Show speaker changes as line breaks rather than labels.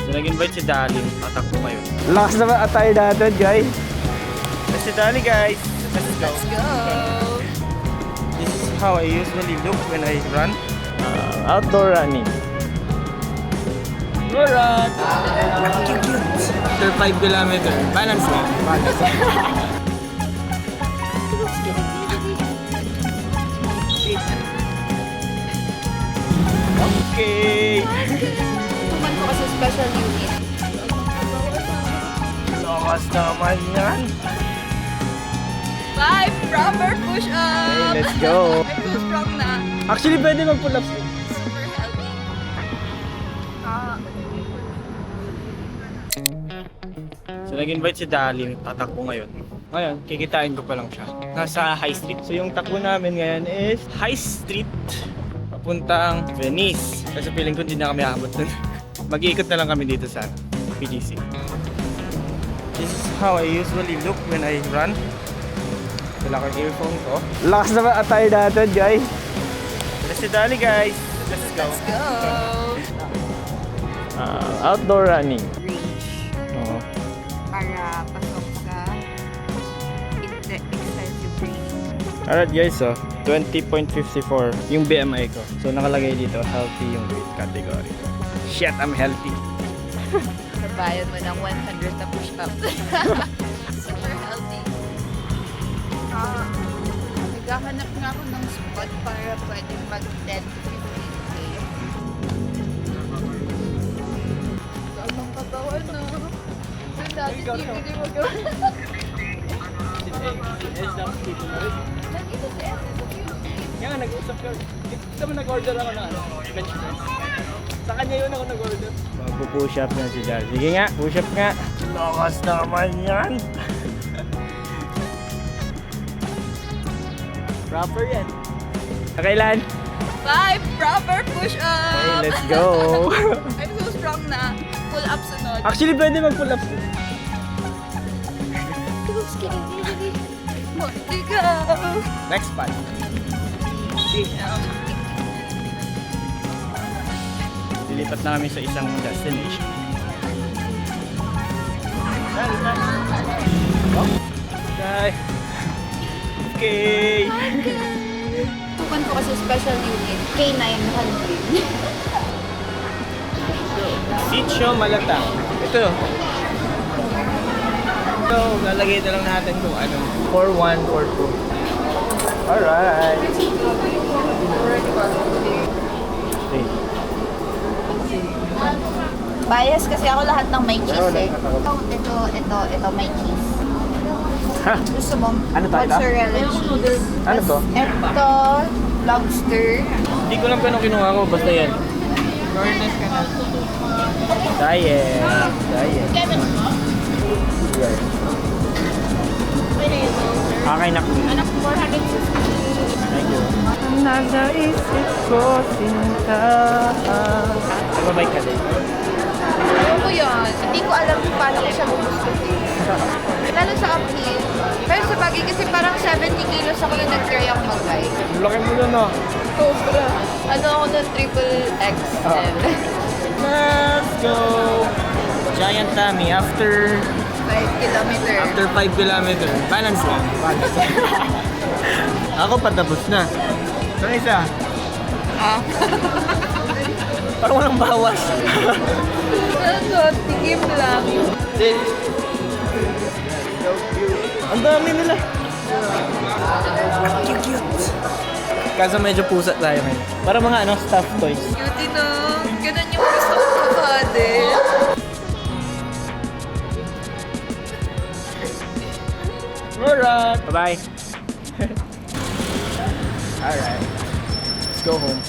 So, nag-invite si Dali. Tatakbo ngayon.
Lakas naman attire natin, guys.
Si Dali, guys. Let's go.
Let's go!
This is how I usually look when I run.
Outdoor running.
Go run! After 5 kilometers. Balance lang. Okay.
Tuman ko kasi special unit.
Lakas naman yan.
5 proper push-up!
Okay, let's go.
I'm so strong na.
Actually, pwede mag-pull ups.
Super healthy.
So, nag-invite si Dali. Tatakbo ngayon. Ngayon, kikitain ko pa lang siya. Nasa High Street. So, yung takbo namin ngayon is High Street. Papuntang Venice. Kasi feeling ko hindi na kami aabot dun. Mag-iikot na lang kami dito sa PGC. This is how I usually look when I run. Wala ko yung earphone ko.
Lakas naman attire natin, guys.
Let's si Dali, guys. Let's go.
Let's go!
Outdoor running.
Range
Oo.
para pasok sa extensive training.
Alright guys, so 20.54 yung BMI ko. So nakalagay dito, healthy yung weight category. Shit, I'm healthy.
Sabayan mo ng 100 na push-up. Super healthy. Naghahanap nga ako ng spot para pwede mag-10 to 15K. Ang katawan na. Yung dati hindi mo gawin. Nandito sa
Kaya nga, nag-usap ka. Ito mo nag-order ako na bench press. Sa kanya yun ako nag-order.
Magpo-push up na si Dal. Sige nga, push up nga.
Lakas naman yan.
Proper yan. Kailan?
5 proper push-up!
Okay, let's go.
I'm so strong na. Pull-up sunod.
Actually, pwede mag-pull up.
Monty go!
Next spot. Lilipat na kami sa isang destination. Okay. Okay.
Tukan ko kasi special unit, K900.
Sitio Malata. Ito. So, lalagay na lang natin kung ano. 4142. Alright. Okay.
Bias kasi ako lahat ng may cheese eh. Ito may cheese.
Ha?
Gusto mo?
Ano to, ito?
Mozzarella cheese.
Ano to?
Ito, lobster.
Hindi ko lang kung kinuha ko. Basta yan.
Diet. Diet. Okay na.
Anak, 460.
Thank you.
Nag-naisip ko sinta. Nagbabike ka din.
Ano ko yan? Hindi ko alam kung paano ko siya gugustuhin. Lalo sa uphill. Pero sa bagay kasi parang 70 kilos ako na nag-try ako mag-bike.
Laki mo yun ah.
Sobra. Ano ako ng triple XL.
Let's go! Giant tummy after
5 kilometer.
5 kilometers. Balance lang. Ako patapos na. Saan isa?
Ah.
Parang walang bawas.
Ano? Tigim lang.
Ang dami nila. Cute. Kaso medyo pusa tayo ngayon. Para mga ano, stuffed toys.
Cutie no. Ganun yung gusto ko kakadin.
Alright.
Bye-bye.
Alright. Let's go home.